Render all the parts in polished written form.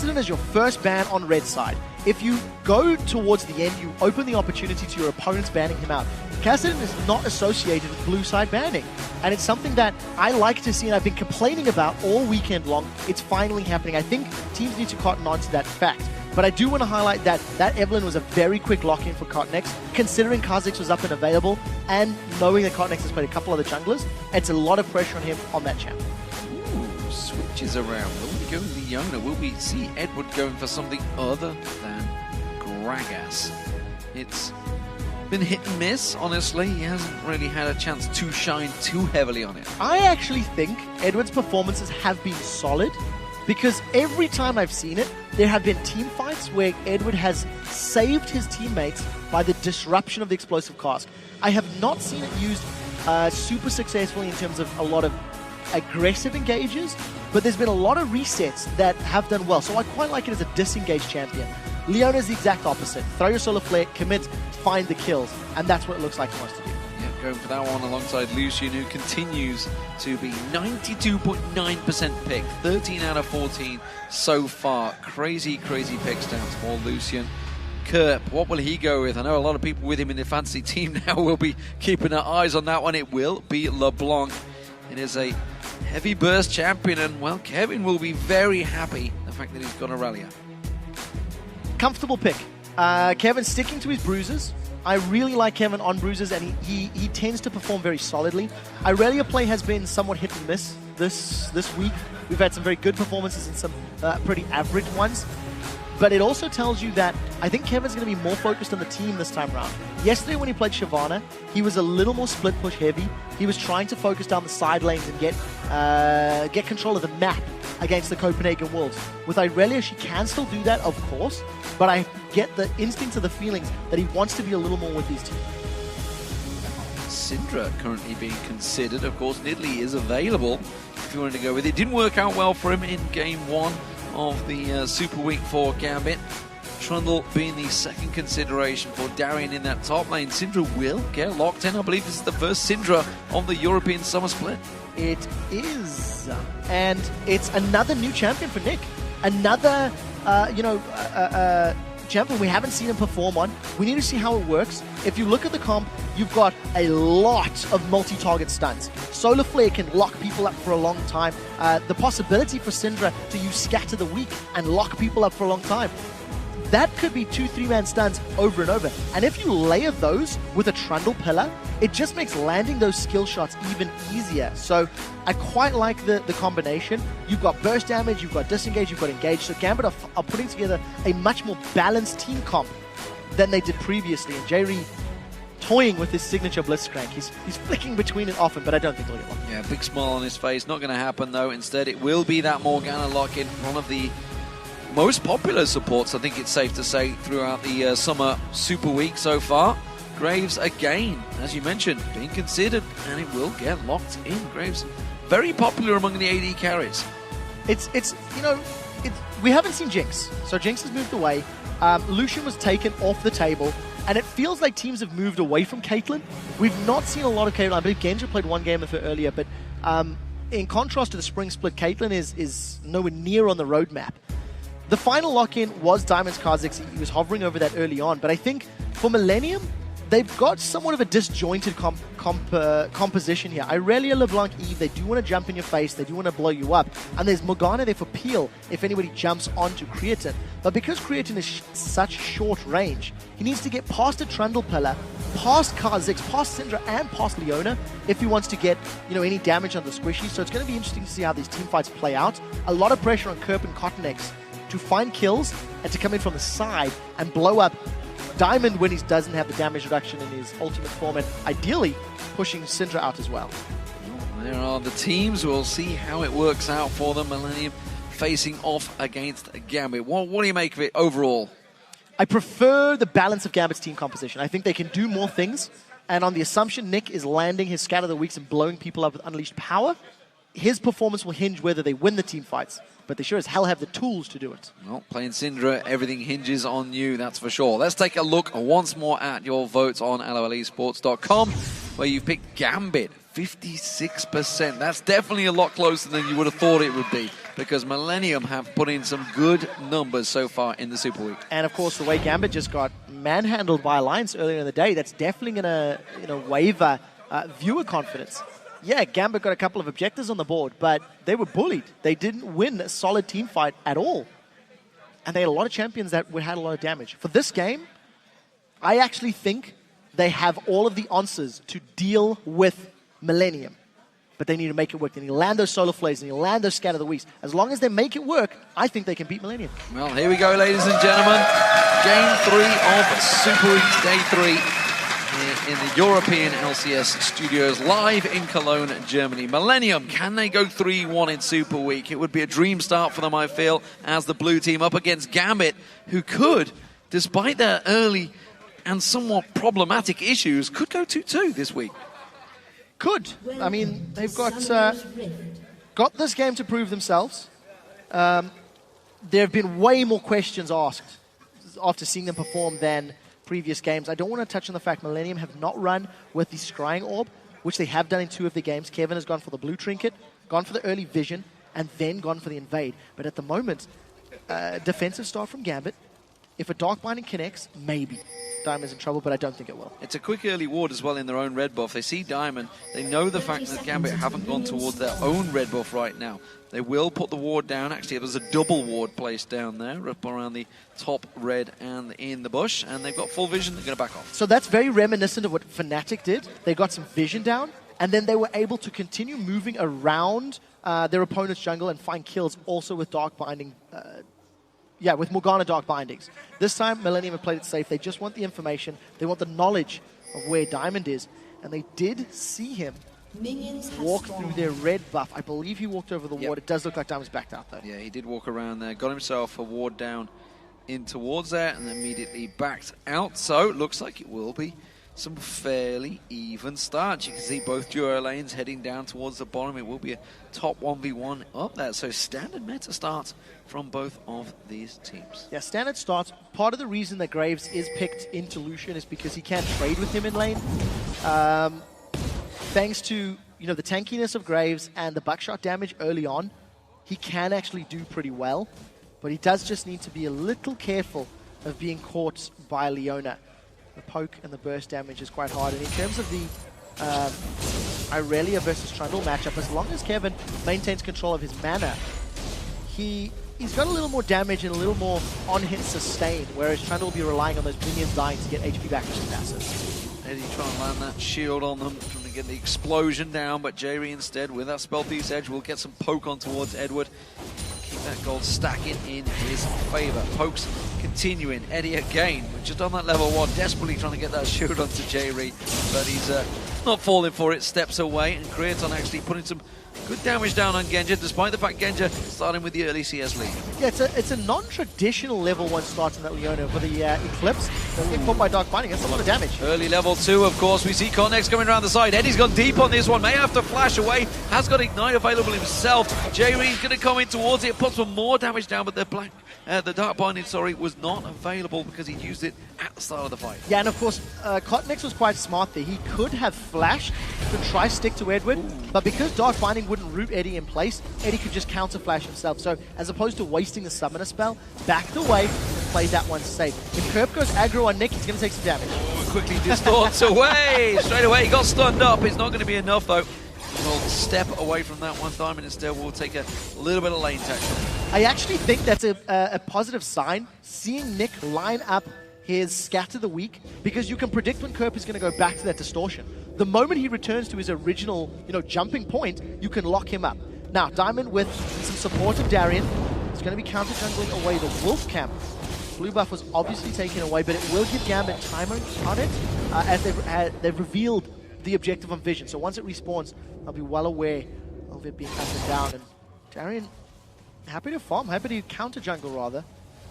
Kassadin is your first ban on red side. If you go towards the end, you open the opportunity to your opponents banning him out. Kassadin is not associated with blue side banning, and it's something that I like to see, and I've been complaining about all weekend long. It's finally happening. I think teams need to cotton on to that fact. But I do want to highlight that Evelyn was a very quick lock-in for Cotnex, considering Kha'Zix was up and available, and knowing that Cotnex has played a couple other junglers. It's a lot of pressure on him on that champ. Ooh, switches around. Will we go Leona? Will we see Edward going for something other than Gragas? It's been hit and miss, honestly. He hasn't really had a chance to shine too heavily on it. I actually think Edward's performances have been solid, because every time I've seen it, there have been team fights where Edward has saved his teammates by the disruption of the explosive cask. I have not seen it used super successfully in terms of a lot of aggressive engages, but there's been a lot of resets that have done well. So I quite like it as a disengaged champion. Leona is the exact opposite. Throw your solar flare, commit, find the kills, and that's what it looks like he wants to do. Yeah, going for that one alongside Lucian, who continues to be 92.9% pick. 13 out of 14 so far. Crazy, crazy pick stats for Lucian. Kerp, what will he go with? I know a lot of people with him in the fantasy team now will be keeping their eyes on that one. It will be LeBlanc. It is a heavy burst champion, and, well, Kevin will be very happy the fact that he's got Aurelia. Comfortable pick. Kevin sticking to his bruises. I really like Kevin on bruises, and he tends to perform very solidly. Aurelia play has been somewhat hit and miss this week. We've had some very good performances and some pretty average ones. But it also tells you that I think Kevin's going to be more focused on the team this time around. Yesterday when he played Shyvana, he was a little more split push heavy. He was trying to focus down the side lanes and get control of the map against the Copenhagen Wolves. With Aurelia, she can still do that, of course, but I get the instincts of the feelings that he wants to be a little more with these two. Syndra currently being considered. Of course, Nidalee is available if you wanted to go with it. Didn't work out well for him in game one of the Super Week for Gambit. Trundle being the second consideration for Darian in that top lane. Syndra will get locked in. I believe this is the first Syndra of the European Summer Split. It is. And it's another new champion for Nick. Another, champion we haven't seen him perform on. We need to see how it works. If you look at the comp, you've got a lot of multi-target stuns. Solar Flare can lock people up for a long time. The possibility for Syndra to use Scatter the Weak and lock people up for a long time. That could be 2-3-man stuns over and over. And if you layer those with a Trundle Pillar, it just makes landing those skill shots even easier. So I quite like the combination. You've got burst damage, you've got disengage, you've got engage. So Gambit are putting together a much more balanced team comp than they did previously. And Jerry toying with his signature Blitzcrank. He's flicking between it often, but I don't think he'll get one. Yeah, big smile on his face. Not going to happen, though. Instead, it will be that Morgana lock-in, one of the most popular supports, I think it's safe to say, throughout the Summer Super Week so far. Graves, again, as you mentioned, being considered, and it will get locked in. Graves, very popular among the AD carries. We haven't seen Jinx, so Jinx has moved away. Lucian was taken off the table, and it feels like teams have moved away from Caitlyn. We've not seen a lot of Caitlyn. I believe Genja played one game with her earlier, but in contrast to the spring split, Caitlyn is nowhere near on the roadmap. The final lock-in was Diamond's Kha'Zix. He was hovering over that early on, but I think for Millenium, they've got somewhat of a disjointed composition here. Aurelia, LeBlanc, Eve, they do want to jump in your face, they do want to blow you up, and there's Morgana there for peel if anybody jumps onto Creatine. But because Creatine is such short range, he needs to get past a Trundle Pillar, past Kha'Zix, past Syndra, and past Leona if he wants to get any damage on the squishy. So it's going to be interesting to see how these team fights play out. A lot of pressure on Kerp and Cotnex to find kills and to come in from the side and blow up Diamond when he doesn't have the damage reduction in his ultimate form, and ideally pushing Syndra out as well. There are the teams. We'll see how it works out for them. Millenium facing off against Gambit. What do you make of it overall? I prefer the balance of Gambit's team composition. I think they can do more things, and on the assumption Nick is landing his Scatter the Weeks and blowing people up with Unleashed Power, his performance will hinge whether they win the team fights. But they sure as hell have the tools to do it. Well, playing Syndra, everything hinges on you, that's for sure. Let's take a look once more at your votes on LOLesports.com, where you've picked Gambit 56%. That's definitely a lot closer than you would have thought it would be, because Millenium have put in some good numbers so far in the Super Week. And of course, the way Gambit just got manhandled by Alliance earlier in the day, that's definitely going to waver viewer confidence. Yeah, Gambit got a couple of objectives on the board, but they were bullied. They didn't win a solid team fight at all. And they had a lot of champions that had a lot of damage. For this game, I actually think they have all of the answers to deal with Millenium. But they need to make it work. They need to land those solar flares. They need to land those scatter the weeks. As long as they make it work, I think they can beat Millenium. Well, here we go, ladies and gentlemen. Game 3 of Superweek Day 3 here in the European LCS studios, live in Cologne, Germany. Millenium, can they go 3-1 in Super Week? It would be a dream start for them, I feel, as the blue team up against Gambit, who could, despite their early and somewhat problematic issues, could go 2-2 this week. Could. I mean, they've got this game to prove themselves. There have been way more questions asked after seeing them perform than previous games. I don't want to touch on the fact Millenium have not run with the Scrying Orb, which they have done in 2 of the games. Kevin has gone for the blue trinket, gone for the early vision, and then gone for the invade. But at the moment, defensive start from Gambit. If a Dark Binding connects, maybe Diamond's in trouble, but I don't think it will. It's a quick early ward as well in their own red buff. They see Diamond. They know the fact that Gambit haven't gone towards their own red buff right now. They will put the ward down. Actually, there's a double ward placed down there, up around the top red and in the bush, and they've got full vision. They're going to back off. So that's very reminiscent of what Fnatic did. They got some vision down, and then they were able to continue moving around their opponent's jungle and find kills also with Dark Binding. With Morgana Dark Bindings. This time, Millenium have played it safe. They just want the information. They want the knowledge of where Diamond is. And they did see him walk through their red buff. I believe he walked over the ward. It does look like Diamond's backed out, though. Yeah, he did walk around there. Got himself a ward down in towards there and immediately backed out. So, it looks like it will be some fairly even starts. You can see both duo lanes heading down towards the bottom. It will be a top 1v1 up there. So standard meta starts from both of these teams. Yeah, standard starts. Part of the reason that Graves is picked into Lucian is because he can't trade with him in lane. Thanks to the tankiness of Graves and the buckshot damage early on, he can actually do pretty well. But he does just need to be a little careful of being caught by Leona. The poke and the burst damage is quite hard. And in terms of the Irelia versus Trundle matchup, as long as Kevin maintains control of his mana, he's got a little more damage and a little more on-hit sustain, whereas Trundle will be relying on those minions dying to get HP back to his passive. Eddie trying to land that shield on them, trying to get the explosion down, but Jerry instead, with that Spell Thief's Edge, will get some poke on towards Edward. Keep that gold stacking in his favor. Pokes continuing. Eddie again, just on that level 1, desperately trying to get that shield onto Jerry, but he's not falling for it, steps away, and Creaton actually putting some good damage down on Genja, despite the fact Genja starting with the early CS lead. Yeah, it's a non-traditional level 1 start in that Leona for the Eclipse. Getting caught by Dark Binding, that's a lot of damage. Early level 2, of course, we see Connex coming around the side. Eddie's gone deep on this one, may have to flash away, has got Ignite available himself. Jerry's going to come in towards it, put some more damage down, but the Dark Binding, was not available because he used it at the start of the fight. Yeah, and of course, Connex was quite smart there. He could have flashed to try stick to Edward, but because Dark Binding wouldn't root Eddie in place, Eddie could just counter flash himself. So as opposed to wasting the summoner spell, backed away and played that one safe. If Kerp goes aggro on Nick, he's going to take some damage. Quickly distorts away. Straight away, he got stunned up. It's not going to be enough though. We'll step away from that one. Diamond instead will take a little bit of lane touch. I actually think that's a positive sign, seeing Nick line up his Scatter the Weak, because you can predict when Kerp is going to go back to that distortion. The moment he returns to his original, jumping point, you can lock him up. Now, Diamond with some support of Darien is going to be counter-jungling away the Wolf Camp. Blue buff was obviously taken away, but it will give Gambit time on it, as they've revealed the objective on Vision. So once it respawns, they'll be well aware of it being up and down. And Darien, happy to farm, happy to counter-jungle rather,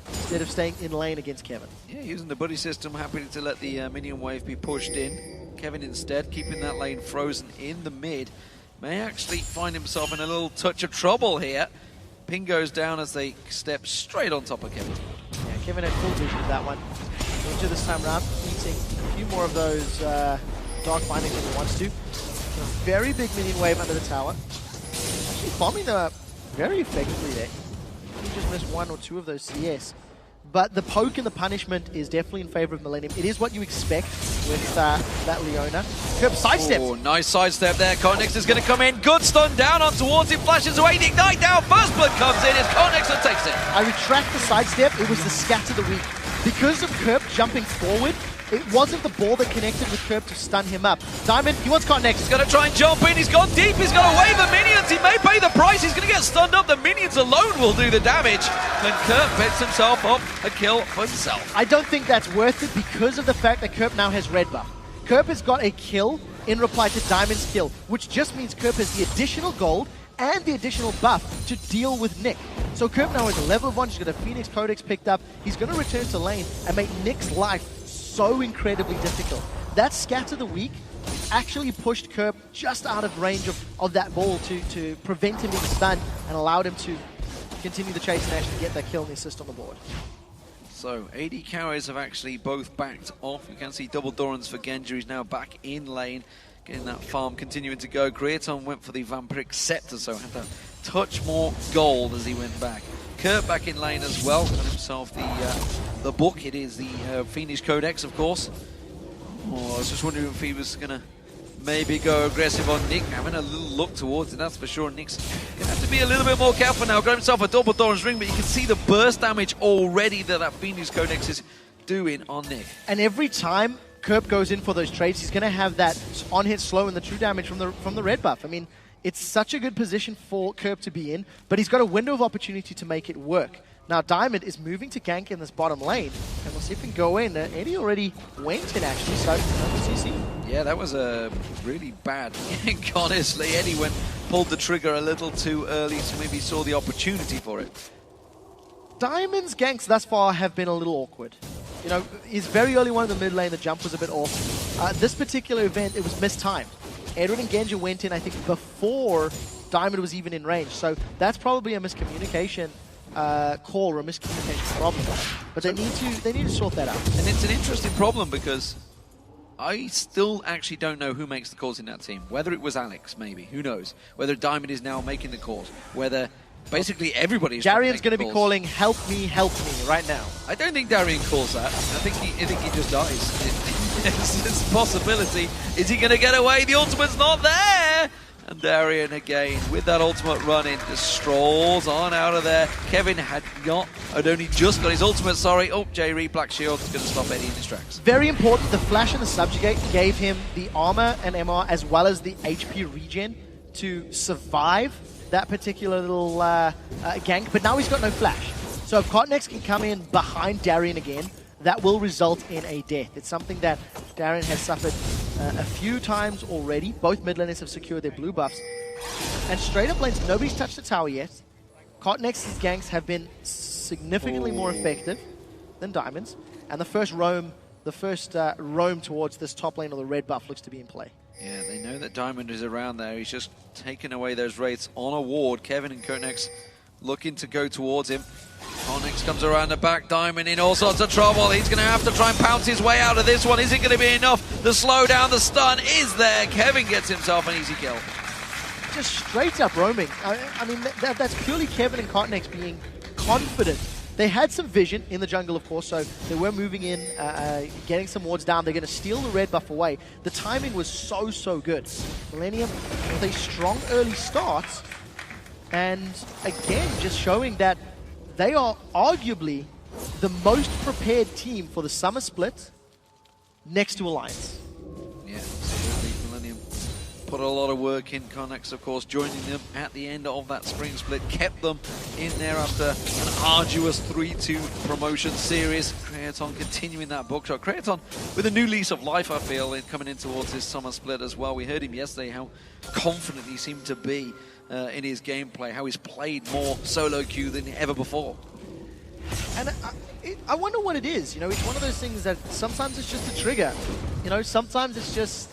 instead of staying in lane against Kevin. Yeah, using the buddy system, happy to let the minion wave be pushed in. Kevin instead, keeping that lane frozen in the mid, may actually find himself in a little touch of trouble here. Ping goes down as they step straight on top of Kevin. Yeah, Kevin had full vision of that one. Into this time around, eating a few more of those Dark Bindings than he wants to. Very big minion wave under the tower. Actually bombing them very effectively there. He just missed 1 or 2 of those CS. But the poke and the punishment is definitely in favor of Millenium. It is what you expect with that Leona. Curb sidestep. Oh, nice sidestep there. Konex is going to come in. Good stun down on towards him. Flashes away. The ignite down. First blood comes in as Konex takes it. I retract the sidestep. It was the scatter the weak. Because of Curb jumping forward, it wasn't the ball that connected with Curb to stun him up. Diamond, he wants Konex. He's going to try and jump in. He's gone deep. He's got a wave of minions. He may pay the price. He's going to get stunned up. The minions alone will do the damage. And Curb picks himself up a kill for himself. I don't think that's worth it because of the fact that Curb now has red buff. Curb has got a kill in reply to Diamond's kill, which just means Curb has the additional gold and the additional buff to deal with Nick. So Curb now is a level 1. He's got a Phoenix Codex picked up. He's going to return to lane and make Nick's life so incredibly difficult. That scatter the weak actually pushed Curb just out of range of that ball to prevent him being stunned and allowed him to continue the chase and actually get that kill and the assist on the board. So, AD carries have actually both backed off. You can see double Dorans for Genji. He's now back in lane, getting that farm continuing to go. Creaton went for the Vampiric Scepter, so had to touch more gold as he went back. Kurt back in lane as well, got himself the book. It is the Phoenix Codex, of course. Oh, I was just wondering if he was going to maybe go aggressive on Nick, having a little look towards it, that's for sure. Nick's going to have to be a little bit more careful now. Got himself a double Doran's ring, but you can see the burst damage already that Phoenix Codex is doing on Nick. And every time Curb goes in for those trades, he's going to have that on-hit slow and the true damage from the red buff. I mean, it's such a good position for Curb to be in, but he's got a window of opportunity to make it work. Now, Diamond is moving to gank in this bottom lane, and we'll see if he can go in. Eddie already went in, actually, so CC. Yeah, that was a really bad gank, honestly. Eddie pulled the trigger a little too early, so maybe saw the opportunity for it. Diamond's ganks thus far have been a little awkward. You know, he's very early one in the mid lane, the jump was a bit off. This particular event, it was mistimed. Edward and Genji went in, I think, before Diamond was even in range, so that's probably a miscommunication call or a miscommunication problem. But they need to sort that out. And it's an interesting problem because I still actually don't know who makes the calls in that team. Whether it was Alex, maybe, who knows? Whether Diamond is now making the calls, whether basically everybody is. Darian's going to be calling help me right now. I don't think Darian calls that. I think he just dies. It's a possibility. Is he going to get away? The ultimate's not there! And Darian again, with that ultimate running, just strolls on out of there. Kevin had only just got his ultimate, sorry. Oh, J-Reed, Black Shield is going to stop Eddie in his tracks. Very important, the flash and the subjugate gave him the armor and MR as well as the HP regen to survive that particular little gank, but now he's got no flash. So if Cotnex can come in behind Darian again, that will result in a death. It's something that Darian has suffered a few times already. Both mid laners have secured their blue buffs. And straight up lanes, nobody's touched the tower yet. Cotnex's ganks have been significantly more effective than Diamond's. And the first roam towards this top lane or the red buff looks to be in play. Yeah, they know that Diamond is around there. He's just taken away those wraiths on a ward. Kevin and Cotnex looking to go towards him. Cotnex comes around the back, Diamond in all sorts of trouble. He's going to have to try and pounce his way out of this one. Is it going to be enough? The slow down, the stun is there. Kevin gets himself an easy kill. Just straight up roaming. I mean, that's purely Kevin and Cotnex being confident. They had some vision in the jungle, of course, so they were moving in, getting some wards down. They're going to steal the red buff away. The timing was so good. Millenium with a strong early start, and again, just showing that they are arguably the most prepared team for the summer split next to Alliance. Yeah, absolutely. Millenium put a lot of work in. Cotnex, of course, joining them at the end of that spring split, kept them in there after an arduous 3-2 promotion series. Creaton continuing that bookshot. Creaton with a new lease of life, I feel, in coming in towards his summer split as well. We heard him yesterday, how confident he seemed to be in his gameplay, how he's played more solo queue than ever before. And I wonder what it is. You know, it's one of those things that sometimes it's just a trigger. You know, sometimes it's just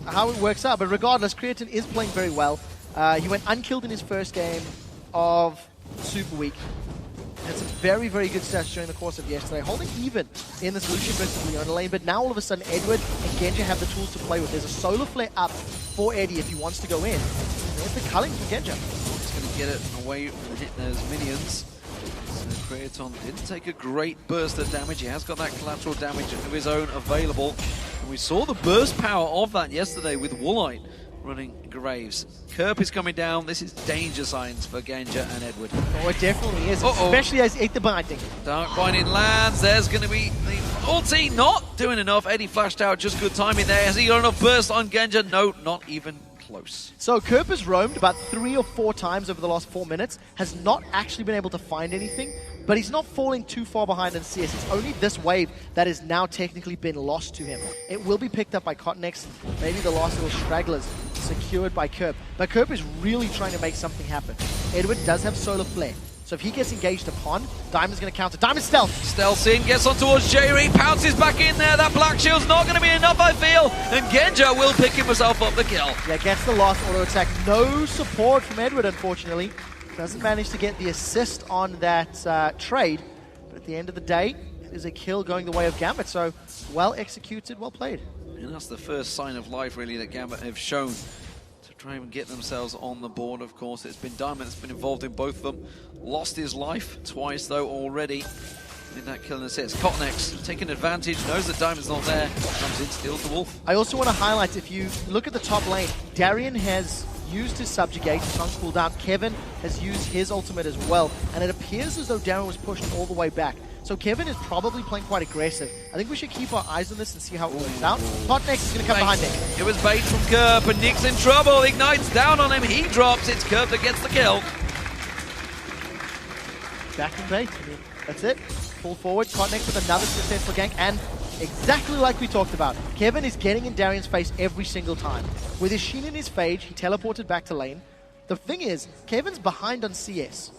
how it works out. But regardless, Creaton is playing very well. He went unkilled in his first game of Superweek. Had some very, very good stats during the course of yesterday, holding even in this Lucian versus Leona lane, but now all of a sudden Edward and Genja have the tools to play with. There's a solar flare up for Eddie if he wants to go in. There's the culling from Genja. He's going to get it away from hitting those minions. So Creaton didn't take a great burst of damage. He has got that collateral damage of his own available. And we saw the burst power of that yesterday with Woolite running Graves. Kerp is coming down. This is danger signs for Genja and Edward. Oh, it definitely is, especially as he ate the binding. Dark Binding lands. There's going to be the ulti. Not doing enough. Eddie flashed out. Just good timing there. Has he got enough burst on Genja? No, not even close. So Kerp has roamed about 3 or 4 times over the last 4 minutes, has not actually been able to find anything, but he's not falling too far behind in CS. It's only this wave that has now technically been lost to him. It will be picked up by Cotnex, maybe the last little stragglers secured by Kerp. But Kerp is really trying to make something happen. Edward does have solar flare, so if he gets engaged upon, Diamond's going to counter. Diamond stealth! Stealths in, gets on towards J-Reed, pounces back in there. That Black Shield's not going to be enough, I feel. And Genja will pick himself up the kill. Yeah, gets the last auto attack. No support from Edward, unfortunately. Doesn't manage to get the assist on that trade. But at the end of the day, it is a kill going the way of Gambit. So, well executed, well played. And that's the first sign of life, really, that Gambit have shown to try and get themselves on the board. Of course, it's been Diamond that's been involved in both of them. Lost his life twice, though, already in that kill and assist. Cotnex taking advantage, knows that Diamond's not there, comes in, steals the Wolf. I also want to highlight, if you look at the top lane, Darian has used his subjugate, tongue pulled out. Kevin has used his ultimate as well, and it appears as though Darian was pushed all the way back. So Kevin is probably playing quite aggressive. I think we should keep our eyes on this and see how it works out. Cotnex is going to come behind Nick. It was bait from Kerp, and Nick's in trouble. Ignite's down on him, he drops. It's Kerp that gets the kill. Back in bait. I mean, that's it. Pull forward. Cotnex with another successful gank, and exactly like we talked about, Kevin is getting in Darian's face every single time. With his Sheen in his phage, he teleported back to lane. The thing is, Kevin's behind on CS.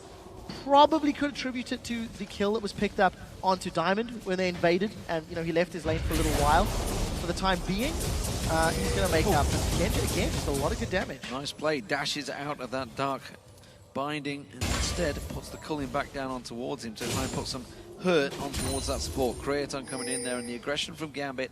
Probably could attribute it to the kill that was picked up onto Diamond when they invaded, and he left his lane for a little while. For the time being, he's going to make up. Again, just a lot of good damage. Nice play. Dashes out of that Dark Binding, and instead puts the culling back down on towards him to try and put some hurt on towards that support. Creaton coming in there, and the aggression from Gambit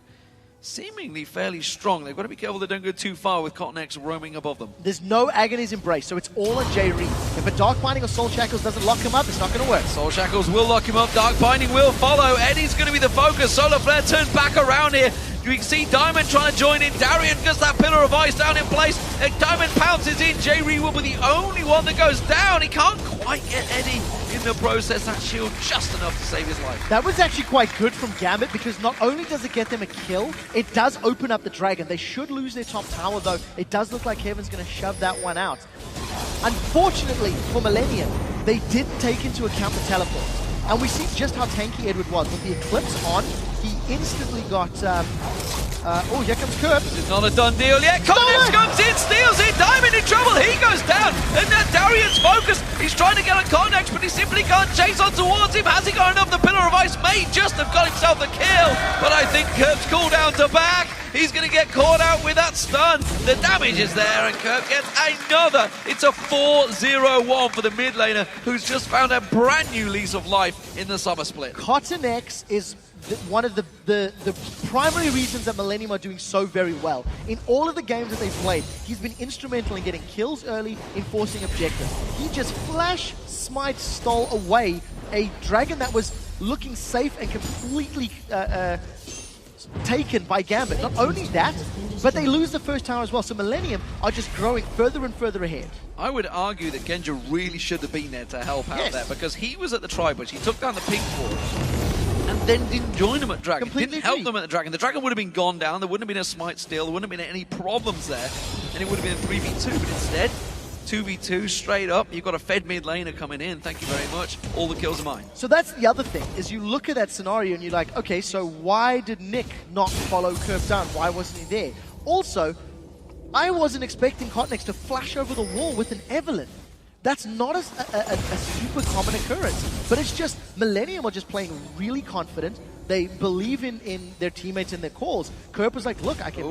seemingly fairly strong. They've got to be careful they don't go too far with Cotnex roaming above them. There's no Agony's Embrace, so it's all on J-Reed. If a Dark Binding or Soul Shackles doesn't lock him up, it's not going to work. Soul Shackles will lock him up. Dark Binding will follow. Eddie's going to be the focus. Solar Flare turns back around here. You can see Diamond trying to join in. Darian gets that Pillar of Ice down in place. And Diamond pounces in. J-Reed will be the only one that goes down. He can't quite get Eddie in the process. That shield just enough to save his life. That was actually quite good from Gambit, because not only does it get them a kill, it does open up the Dragon. They should lose their top tower, though. It does look like Kevin's going to shove that one out. Unfortunately for Millenium, they didn't take into account the teleport. And we see just how tanky Edward was. With the Eclipse on, he instantly got... oh, here comes Kerp. This is not a done deal yet. Cotnex comes in, steals it. Diamond in trouble. He goes down. And then Darian's focused. He's trying to get on Cotnex, but he simply can't chase on towards him. Has he got enough? The Pillar of Ice may just have got himself the kill. But I think Kerp's cooldown to back. He's going to get caught out with that stun. The damage is there, and Kerp gets another. It's a 4-0-1 for the mid laner, who's just found a brand new lease of life in the summer split. Cotnex is one of the primary reasons that Millenium are doing so very well. In all of the games that they've played, he's been instrumental in getting kills early, enforcing objectives. He just flash smite stole away a dragon that was looking safe and completely taken by Gambit. Not only that, but they lose the first tower as well. So Millenium are just growing further and further ahead. I would argue that Genja really should have been there to help out there, because he was at the tri-bush. He took down the pink ward and then didn't join them at Dragon. Didn't help them at the Dragon. The Dragon would have been gone down. There wouldn't have been a smite steal. There wouldn't have been any problems there. And it would have been a 3v2. But instead, 2v2 straight up. You've got a fed mid laner coming in. Thank you very much. All the kills are mine. So that's the other thing, is you look at that scenario and you're like, okay, so why did Nick not follow Kerp down? Why wasn't he there? Also, I wasn't expecting Cotnex to flash over the wall with an Evelyn. That's not a super common occurrence. But it's just, Millenium are just playing really confident, They believe in their teammates and their calls. Kerp was like, look, I can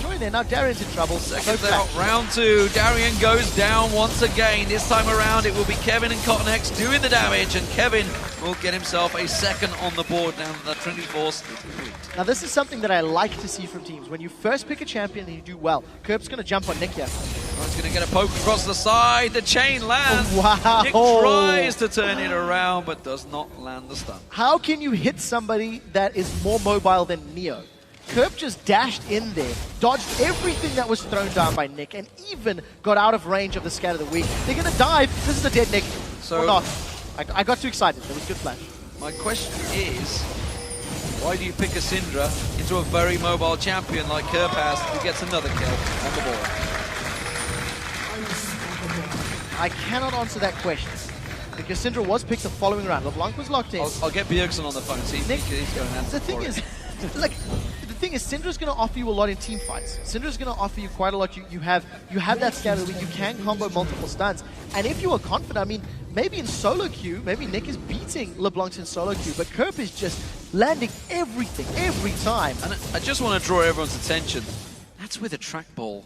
join there. Now Darian's in trouble. Seconds out, round 2. Darian goes down once again. This time around, it will be Kevin and Cotton X doing the damage, and Kevin will get himself a second on the board now that the Trinity Force is complete. Now this is something that I like to see from teams. When you first pick a champion and you do well, Kerp's going to jump on Nick here. Oh, he's going to get a poke across the side. The chain lands. Wow. Nick tries to turn it around, but does not land the stun. How can you hit somebody that is more mobile than Neo? Kerp just dashed in there, dodged everything that was thrown down by Nick, and even got out of range of the Scat of the Week. They're going to dive. This is a dead Nick. So, or not. I got too excited. There was good flash. My question is, why do you pick a Syndra into a very mobile champion like Kerp has, who gets another kill on the board? I cannot answer that question. Because Syndra was picked the following round. LeBlanc was locked in. I'll get Bjergsen on the phone, see if Nick, he's going to answer the thing for is, it. like, the thing is, Syndra's going to offer you a lot in team fights. Syndra's going to offer you quite a lot. You have that scatter where you can combo multiple stuns. And if you are confident, I mean, maybe in solo queue, maybe Nick is beating LeBlanc in solo queue, but Kerp is just landing everything, every time. And I just want to draw everyone's attention. That's with a trackball.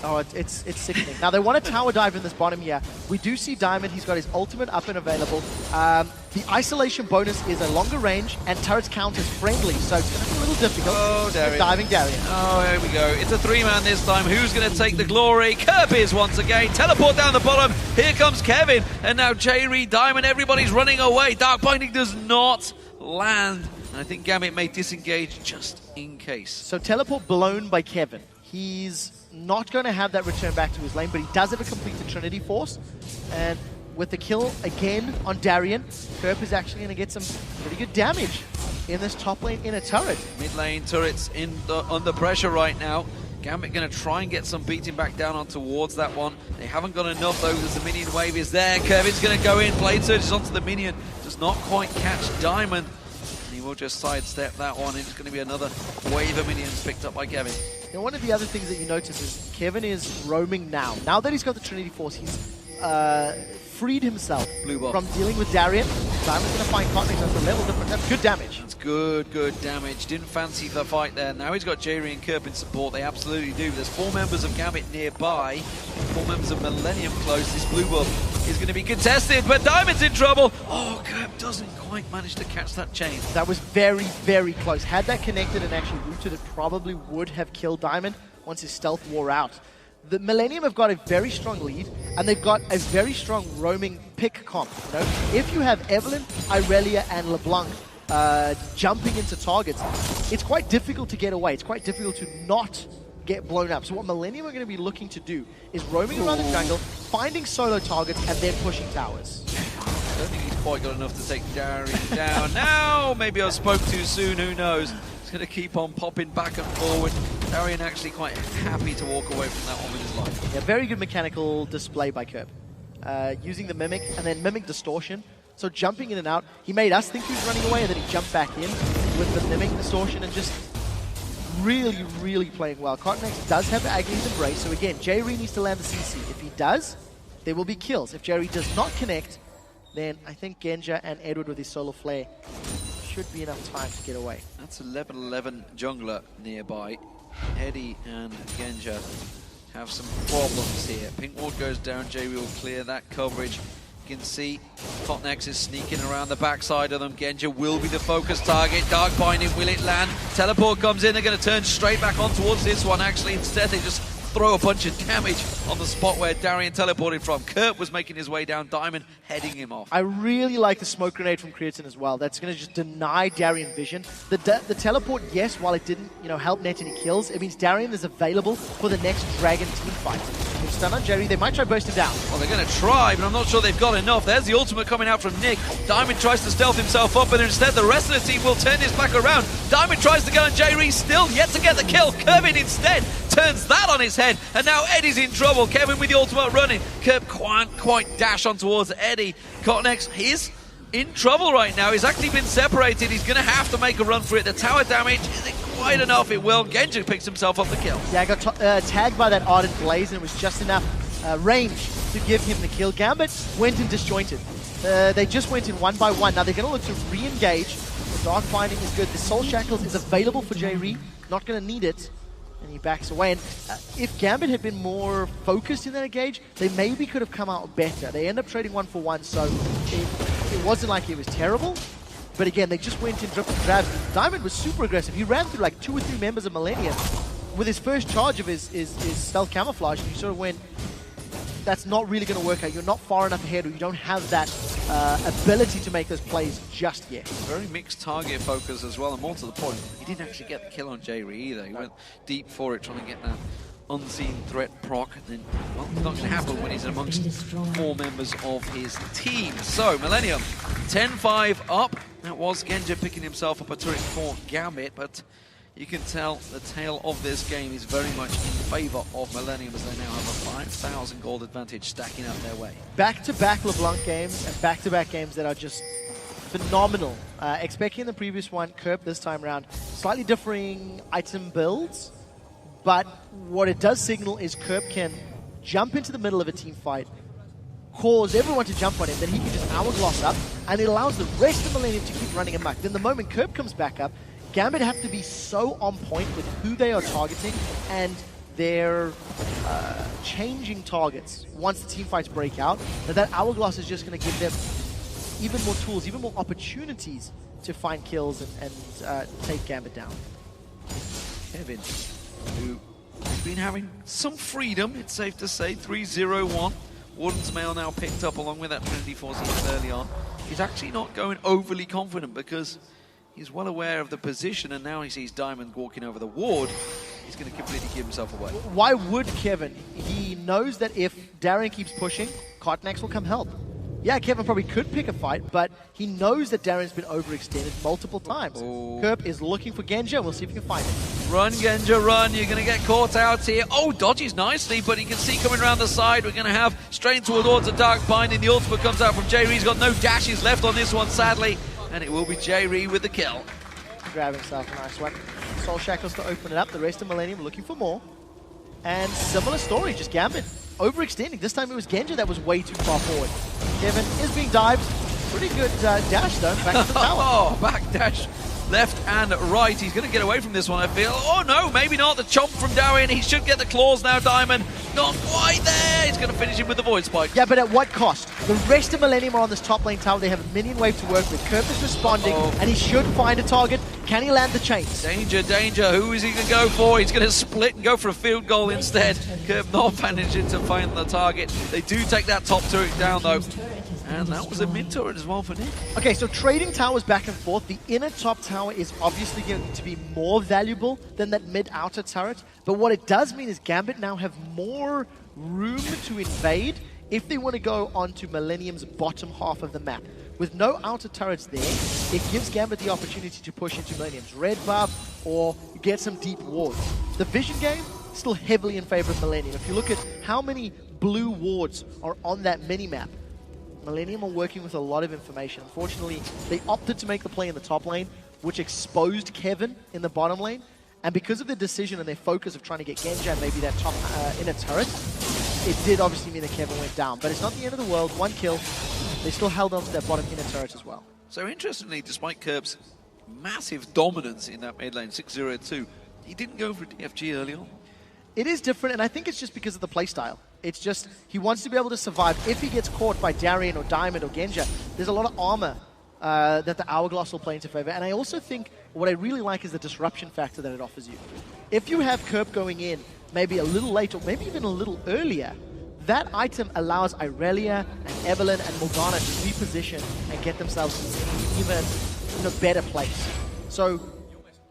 Oh, it's sickening. Now, they want to tower dive in this bottom here. We do see Diamond. He's got his ultimate up and available. The isolation bonus is a longer range, and turrets count as friendly, so it's going to be a little difficult. Oh, Darian. Diving Darian. Oh, here we go. It's a 3-man this time. Who's going to take the glory? Kerp is once again. Teleport down the bottom. Here comes Kevin. And now J-Reed, Diamond, everybody's running away. Dark Binding does not land. And I think Gambit may disengage just in case. So teleport blown by Kevin. He's not going to have that return back to his lane, but he does have a completed Trinity Force. And with the kill again on Darian, Kerp is actually going to get some pretty good damage in this top lane in a turret. Mid lane turrets under pressure right now. Gambit going to try and get some beating back down on towards that one. They haven't got enough though, as the minion wave is there. Kevin's going to go in, blade surges onto the minion. Does not quite catch Diamond. And he will just sidestep that one. It's going to be another wave of minions picked up by Kevin. And one of the other things that you notice is Kevin is roaming now. Now that he's got the Trinity Force, he's freed himself from dealing with Darian. Diamond's going to find Cotton X. That's a level different. That's good damage. That's good damage. Didn't fancy the fight there. Now he's got J-Reed and Kerp in support. They absolutely do. There's 4 members of Gambit nearby. 4 members of Millenium close. This blue buff is going to be contested, but Diamond's in trouble. Oh, Kerp doesn't quite manage to catch that chain. That was very, very close. Had that connected and actually rooted, it probably would have killed Diamond once his stealth wore out. The Millenium have got a very strong lead, and they've got a very strong roaming pick comp. You know? If you have Evelyn, Irelia, and LeBlanc jumping into targets, it's quite difficult to get away. It's quite difficult to not get blown up. So what Millenium are going to be looking to do is roaming around the jungle, finding solo targets, and then pushing towers. I don't think he's quite got enough to take Darian down. Now, maybe I spoke too soon, who knows. He's going to keep on popping back and forward. Darian actually quite happy to walk away from that one with his life. Yeah, very good mechanical display by Kerp. Using the Mimic and then Mimic Distortion. So jumping in and out. He made us think he was running away and then he jumped back in with the Mimic Distortion and just really, really playing well. Cotton X does have Agnes Embrace. So again, J-Reed needs to land the CC. If he does, there will be kills. If J-Reed does not connect, then I think Genja and Edward with his Solar Flare should be enough time to get away. That's a level 11 jungler nearby. Eddie and Genja have some problems here. Pink ward goes down, J will clear that coverage. You can see Cotton X is sneaking around the backside of them. Genja will be the focus target. Dark Binding, will it land? Teleport comes in, they're going to turn straight back on towards this one. Actually, instead they just throw a bunch of damage on the spot where Darian teleported from. Kerp was making his way down, Diamond heading him off. I really like the smoke grenade from Creatine as well. That's going to just deny Darian vision. The teleport, yes, while it didn't help net any kills, it means Darian is available for the next Dragon team fight. They've stunned on Jerry. They might try burst him down. Well, they're going to try, but I'm not sure they've got enough. There's the ultimate coming out from Nick. Diamond tries to stealth himself up, and instead the rest of the team will turn this back around. Diamond tries to go on J-Reed, still yet to get the kill. Kevin instead turns that on his head, and now Eddie's in trouble. Kevin with the ultimate running. Kerp can't quite dash on towards Eddie. Cotton X is in trouble right now. He's actually been separated. He's going to have to make a run for it. The tower damage isn't quite enough. It will. Genja picks himself up the kill. Yeah, I got tagged by that Ardent Blaze, and it was just enough range to give him the kill. Gambit went in disjointed. They just went in 1 by 1. Now they're going to look to re-engage. The Dark Binding is good. The Soul Shackles is available for J-Re. Not going to need it. And he backs away. And if Gambit had been more focused in that engage, they maybe could have come out better. They end up trading 1 for 1, so it wasn't like it was terrible. But again, they just went in dribs and drabs. Diamond was super aggressive. He ran through like 2 or 3 members of Millenium with his first charge of his stealth camouflage, and you sort of went, that's not really going to work out. You're not far enough ahead, or you don't have that ability to make those plays just yet. Very mixed target focus as well, and more to the point, he didn't actually get the kill on J-Re either. He went deep for it, trying to get that unseen threat proc, and then, well, it's not going to happen when he's amongst 4 members of his team. So, Millenium, 10-5 up. That was Genja picking himself up a turret for Gambit, but you can tell the tale of this game is very much in favor of Millenium, as they now have a 5,000 gold advantage stacking up their way. Back-to-back LeBlanc games and back-to-back games that are just phenomenal. Expecting the previous one, Kerp this time around, slightly differing item builds, but what it does signal is Kerp can jump into the middle of a team fight, cause everyone to jump on him, then he can just hourglass up, and it allows the rest of Millenium to keep running amok. Then the moment Kerp comes back up, Gambit have to be so on point with who they are targeting and their changing targets once the team fights break out, that hourglass is just going to give them even more tools, even more opportunities to find kills and take Gambit down. Kevin, who has been having some freedom, it's safe to say, 3-0-1. Warden's Mail now picked up along with that Trinity Force early on. He's actually not going overly confident because he's well aware of the position, and now he sees Diamond walking over the ward. He's going to completely give himself away. Why would Kevin? He knows that if Darren keeps pushing, Cotnex will come help. Yeah, Kevin probably could pick a fight, but he knows that Darren's been overextended multiple times. Kerp is looking for Genja. We'll see if he can find it. Run, Genja, run. You're going to get caught out here. Oh, dodges nicely, but you can see coming around the side. We're going to have straight towards a Dark Binding. The ultimate comes out from J-Re. He's got no dashes left on this one, sadly. And it will be J-Re with the kill. Grab himself a nice one. Soul Shackles to open it up. The rest of Millenium looking for more. And similar story, just Gambit overextending. This time it was Genja that was way too far forward. Kevin is being dived. Pretty good dash though, back to the tower. Oh, back dash. Left and right. He's going to get away from this one, I feel. Oh no, maybe not. The chomp from Darien. He should get the claws now, Diamond. Not quite there. He's going to finish him with the Void Spike. Yeah, but at what cost? The rest of Millenium are on this top lane tower. They have a minion wave to work with. Kerp is responding, and he should find a target. Can he land the chains? Danger, danger. Who is he going to go for? He's going to split and go for a field goal instead. Kerp not managing to find the target. They do take that top turret down, though. And that was a mid turret as well for Nick. Okay, so trading towers back and forth. The inner top tower is obviously going to be more valuable than that mid-outer turret. But what it does mean is Gambit now have more room to invade if they want to go onto Millenium's bottom half of the map. With no outer turrets there, it gives Gambit the opportunity to push into Millenium's red buff or get some deep wards. The vision game, still heavily in favor of Millenium. If you look at how many blue wards are on that mini-map, Millenium are working with a lot of information. Unfortunately, they opted to make the play in the top lane, which exposed Kevin in the bottom lane. And because of the decision and their focus of trying to get Genja and maybe that top inner turret, it did obviously mean that Kevin went down. But it's not the end of the world. 1 kill. They still held on to that bottom inner turret as well. So interestingly, despite Kerp's massive dominance in that mid lane, 6-0-2, he didn't go for DFG early on. It is different, and I think it's just because of the playstyle. It's just, he wants to be able to survive. If he gets caught by Darien or Diamond or Genja, there's a lot of armor that the Hourglass will play into favor. And I also think what I really like is the disruption factor that it offers you. If you have Kerp going in maybe a little late or maybe even a little earlier, that item allows Irelia and Evelyn and Morgana to reposition and get themselves even in a better place. So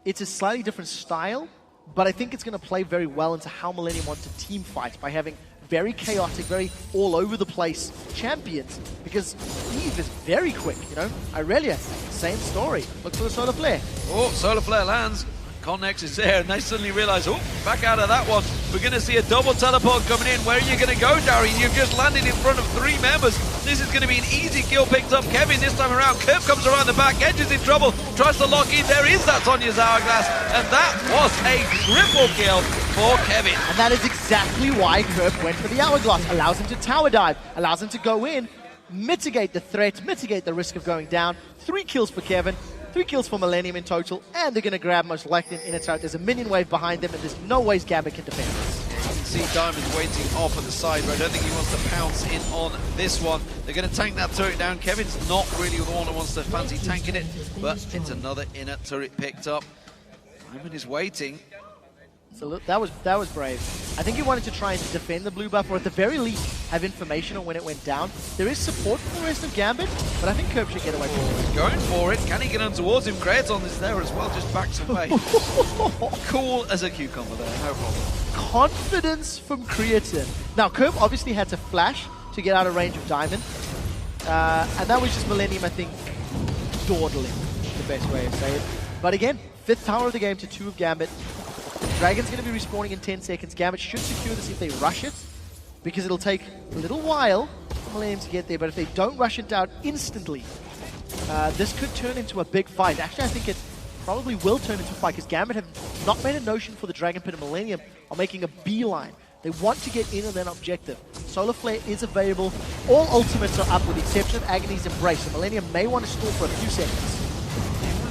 it's a slightly different style, but I think it's going to play very well into how Millenium want to team fight by having very chaotic, very all-over-the-place champions, because Eve is very quick, you know? Irelia, same story. Look for the Solar Flare. Oh, Solar Flare lands. Connex is there, and they suddenly realize, oh, back out of that one. We're going to see a double teleport coming in. Where are you going to go, Darien? You've just landed in front of 3 members. This is going to be an easy kill picked up. Kevin this time around. Kerp comes around the back. Genja's in trouble. Tries to lock in. There is that Sonya's Hourglass. And that was a triple kill for Kevin. And that is exactly why Kerp went for the Hourglass. Allows him to tower dive. Allows him to go in. mitigate the threat, mitigate the risk of going down. 3 kills for Kevin, 3 kills for Millenium in total, and they're going to grab most likely in its out. There's a minion wave behind them, and there's no ways Gambit can defend this. You can see Diamond waiting off at the side, but I don't think he wants to pounce in on this one. They're going to tank that turret down. Kevin's not really the one that wants to fancy tanking it, but it's another inner turret picked up. Diamond is waiting. So that was brave. I think he wanted to try and defend the blue buff, or at the very least have information on when it went down. There is support from the rest of Gambit, but I think Curb should get away from it. He's going for it. Can he get on towards him? Kraton is there as well, just backs away. Cool as a cucumber there, no problem. Confidence from Creatine. Now, Curb obviously had to flash to get out of range of Diamond, and that was just Millenium, I think, dawdling, the best way to say it. But again, 5th tower of the game to 2 of Gambit. Dragon's going to be respawning in 10 seconds. Gambit should secure this if they rush it, because it'll take a little while for Millennium to get there, but if they don't rush it down instantly, this could turn into a big fight. Actually, I think it probably will turn into a fight, because Gambit have not made a notion for the Dragon Pit, and Millennium are making a beeline. They want to get in on their objective. Solar Flare is available. All ultimates are up with the exception of Agony's Embrace, so Millennium may want to stall for a few seconds.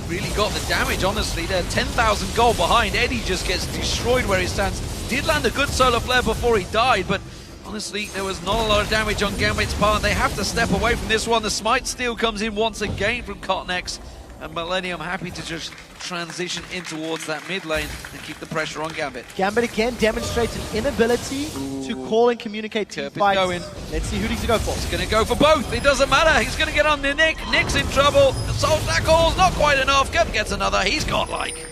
Really got the damage, honestly. They're 10,000 gold behind. Eddie just gets destroyed where he stands. Did land a good solar flare before he died, but honestly, there was not a lot of damage on Gambit's part. They have to step away from this one. The Smite Steel comes in once again from Cotnex, and Millennium happy to just transition in towards that mid lane and keep the pressure on Gambit. Gambit again demonstrates an inability to call and communicate team fights. Going. Let's see who he's going to go for. He's going to go for both. It doesn't matter. He's going to get on the Nick. Nick's in trouble. Soul Shackles, not quite enough. Geb gets another. He's got like...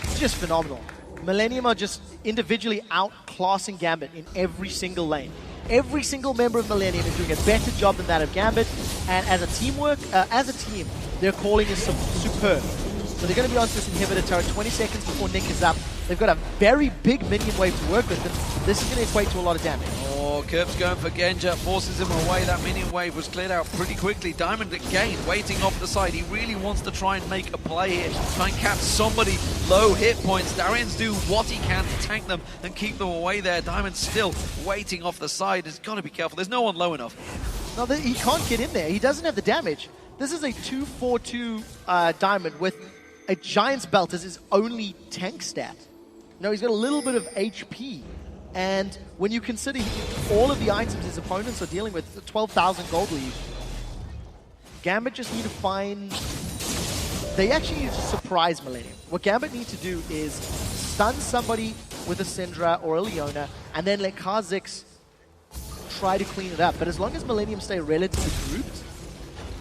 It's just phenomenal. Millennium are just individually outclassing Gambit in every single lane. Every single member of Millennium is doing a better job than that of Gambit, and as a team, their calling is superb. So they're going to be onto this inhibitor turret 20 seconds before Nick is up. They've got a very big minion wave to work with, and this is going to equate to a lot of damage. Oh, Kerp's going for Genja, forces him away. That minion wave was cleared out pretty quickly. Diamond again, waiting off the side. He really wants to try and make a play here, try and catch somebody low hit points. Darian's do what he can to tank them and keep them away there. Diamond's still waiting off the side. He's got to be careful. There's no one low enough. No, he can't get in there. He doesn't have the damage. This is a 2-4-2 Diamond with a Giant's Belt as his only tank stat. You know, he's got a little bit of HP. And when you consider all of the items his opponents are dealing with, 12,000 gold lead, Gambit just need to find... They actually need to surprise Millennium. What Gambit need to do is stun somebody with a Syndra or a Leona, and then let Kha'Zix try to clean it up. But as long as Millennium stay relatively grouped,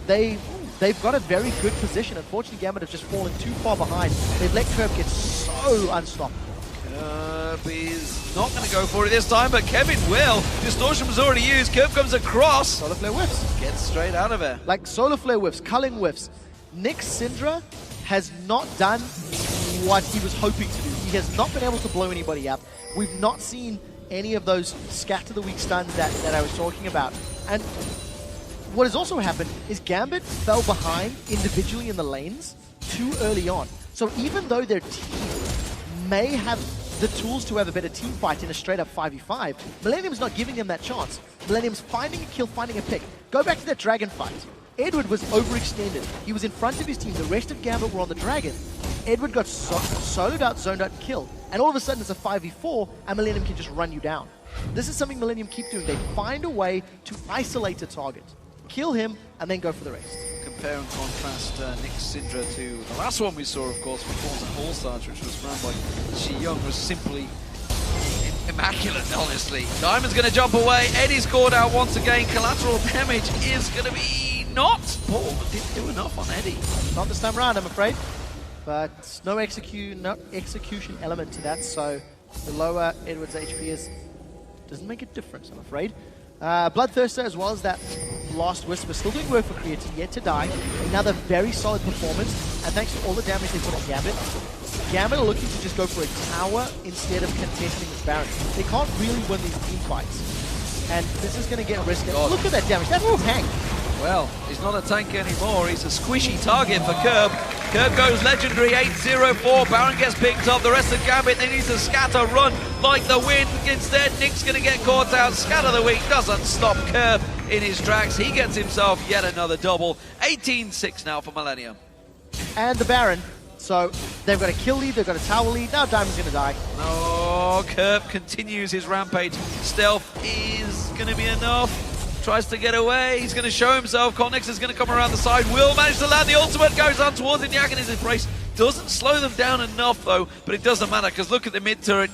they've got a very good position. Unfortunately, Gambit have just fallen too far behind. They've let Curb get so unstoppable. Curb is not going to go for it this time, but Kevin will. Distortion was already used. Curb comes across. Solar Flare whiffs. Gets straight out of it. Like Solar Flare whiffs, Culling whiffs. Nick Syndra has not done what he was hoping to do. He has not been able to blow anybody up. We've not seen any of those scatter the weak stuns that I was talking about. And what has also happened is Gambit fell behind individually in the lanes too early on. So even though their team may have the tools to have a better team fight in a straight-up 5v5, Millennium's not giving them that chance. Millennium's finding a kill, finding a pick. Go back to that Dragon fight. Edward was overextended. He was in front of his team. The rest of Gambit were on the Dragon. Edward got soloed out, zoned out, killed. And all of a sudden it's a 5v4, and Millennium can just run you down. This is something Millennium keep doing. They find a way to isolate a target, kill him, and then go for the rest. Compare and contrast Nick Syndra to the last one we saw, of course, before the All-Stars, which was run by Shi Young, was simply immaculate, honestly. Diamond's going to jump away. Eddie's caught out once again. Collateral damage is going to be not poor, but didn't do enough on Eddie. Not this time around, I'm afraid. But no execution element to that, so the lower Edward's HP is doesn't make a difference, I'm afraid. Bloodthirster, as well as that last Whisper, still doing work for Creatine, yet to die. Another very solid performance, and thanks to all the damage they put on Gambit, Gambit are looking to just go for a tower instead of contesting this Baron. They can't really win these team fights, and this is going to get risky. Look at that damage, that's a tank. Well, he's not a tank anymore, he's a squishy target for Curb. Curb goes legendary, 8-0-4, Baron gets picked up, the rest of Gambit, they need to scatter, run like the wind. Instead, Nick's going to get caught out, Scatter the Weak doesn't stop Curb. in his tracks. He gets himself yet another double. 18-6 now for Millenium. And the Baron. So they've got a kill lead, they've got a tower lead. Now Diamond's going to die. Oh, Kerp continues his rampage. Stealth is going to be enough. Tries to get away. He's going to show himself. Connex is going to come around the side. Will manage to land. The ultimate goes on towards him. Yak in his embrace. Doesn't slow them down enough, though. But it doesn't matter, because look at the mid turret.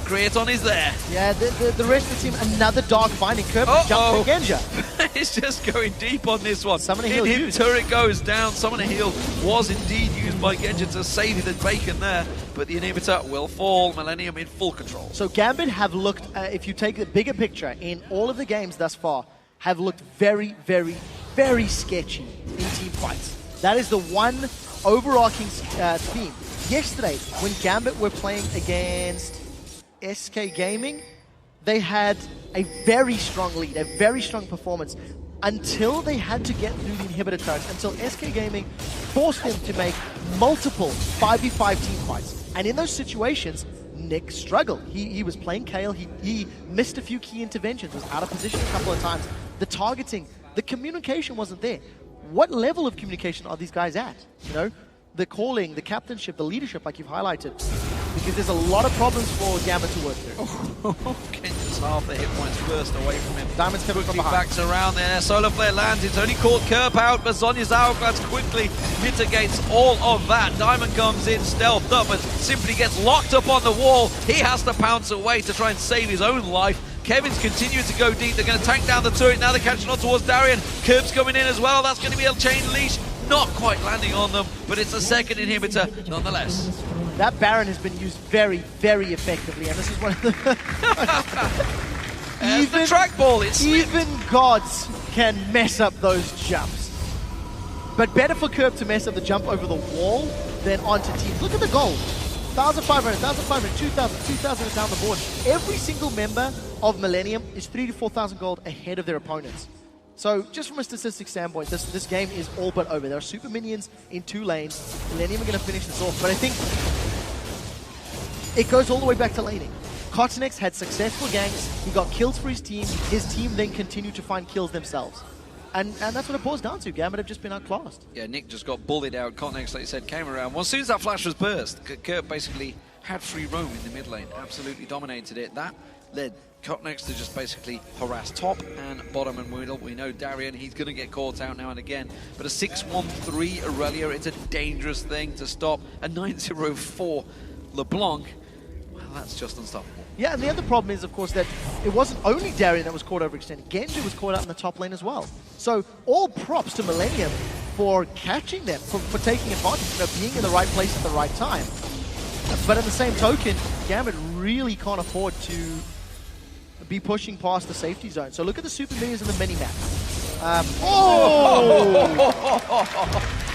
Creaton is there. Yeah, the rest of the team, another dark binding. Kerp jumps for Genja. It's just going deep on this one. Summon a heal used. Turret goes down. Summon a heal was indeed used by Genja to save the bacon there. But the inhibitor will fall. Millenium in full control. So Gambit have looked, if you take the bigger picture, in all of the games thus far, have looked very, very, very sketchy in team fights. That is the one overarching theme. Yesterday, when Gambit were playing against SK Gaming, they had a very strong lead, a very strong performance, until they had to get through the inhibitor turrets, until SK Gaming forced them to make multiple 5v5 team fights. And in those situations, Nick struggled. He was playing Kayle, he missed a few key interventions, was out of position a couple of times. The targeting, the communication wasn't there. What level of communication are these guys at? You know, the calling, the captainship, the leadership, like you've highlighted. Because there's a lot of problems for Gambit to work through. Kenja's half the hit points burst away from him. Diamond's coming from behind. Backs around there. Solar Flare lands. It's only caught Kerp out, but Zhonya's hourglass quickly mitigates all of that. Diamond comes in, stealthed up, but simply gets locked up on the wall. He has to pounce away to try and save his own life. Kevin's continuing to go deep. They're going to tank down the turret. Now they're catching on towards Darian. Kerp's coming in as well. That's going to be a chain leash. Not quite landing on them, but it's a second inhibitor nonetheless. That Baron has been used very, very effectively, and this is one of the... even the trackball, even gods can mess up those jumps. But better for Kerp to mess up the jump over the wall than onto teams. Look at the gold. 1,500, 1,500, 2,000, 2,000 down the board. Every single member of Millenium is 3,000 to 4,000 gold ahead of their opponents. So, just from a statistics standpoint, this game is all but over. There are super minions in 2 lanes. Millenium are going to finish this off, but I think it goes all the way back to laning. Cottonex had successful ganks, he got kills for his team then continued to find kills themselves. And that's what it boils down to. Gambit have just been outclassed. Yeah, Nick just got bullied out. Cottonex, like you said, came around. Well, as soon as that flash was burst, Kerp basically had free roam in the mid lane, absolutely dominated it. That led Cottonex to just basically harass top and bottom and middle. We know Darian, he's going to get caught out now and again. But a 6-1-3 Aurelia, it's a dangerous thing to stop. A 9-0-4 LeBlanc, well, that's just unstoppable. Yeah, and the other problem is, of course, that it wasn't only Darian that was caught overextended. Genja was caught out in the top lane as well. So all props to Millenium for catching them, for taking advantage, being in the right place at the right time. But at the same token, Gambit really can't afford to be pushing past the safety zone. So look at the super minions in the mini-map.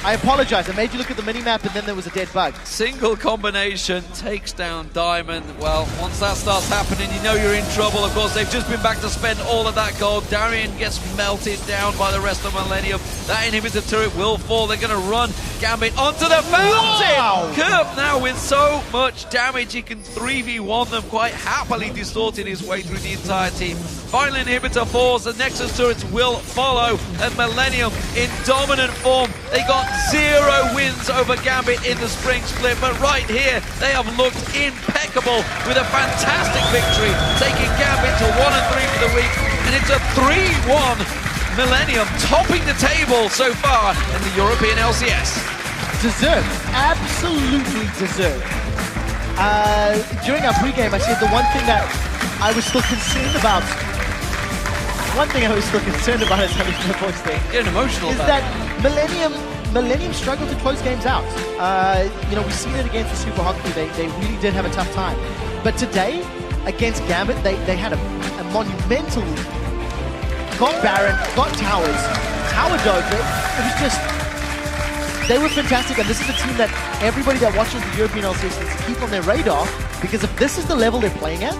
I apologize, I made you look at the mini-map and then there was a dead bug. Single combination takes down Diamond. Well, once that starts happening, you know you're in trouble. Of course, they've just been back to spend all of that gold. Darian gets melted down by the rest of Millenium. That inhibitor turret will fall. They're going to run Gambit onto the fountain. Wow. Kerp now with so much damage, he can 3v1 them quite happily, distorting his way through the entire team. Final inhibitor falls, the Nexus turrets will follow, and Millenium in dominant form. They got 0 wins over Gambit in the spring split, but right here they have looked impeccable with a fantastic victory, taking Gambit to 1-3 for the week, and it's a 3-1 Millenium topping the table so far in the European LCS. Deserved, absolutely deserved. During our pregame, I said the one thing that I was still concerned about. Is having my voice there. Getting emotional. Is that Millenium struggled to close games out. You know, we've seen it against the Super Hockey. They really did have a tough time. But today, against Gambit, they had a monumental lead. Got Baron, got Towers, Tower Dog. It was just, they were fantastic. And this is a team that everybody that watches the European LCS needs to keep on their radar, because if this is the level they're playing at,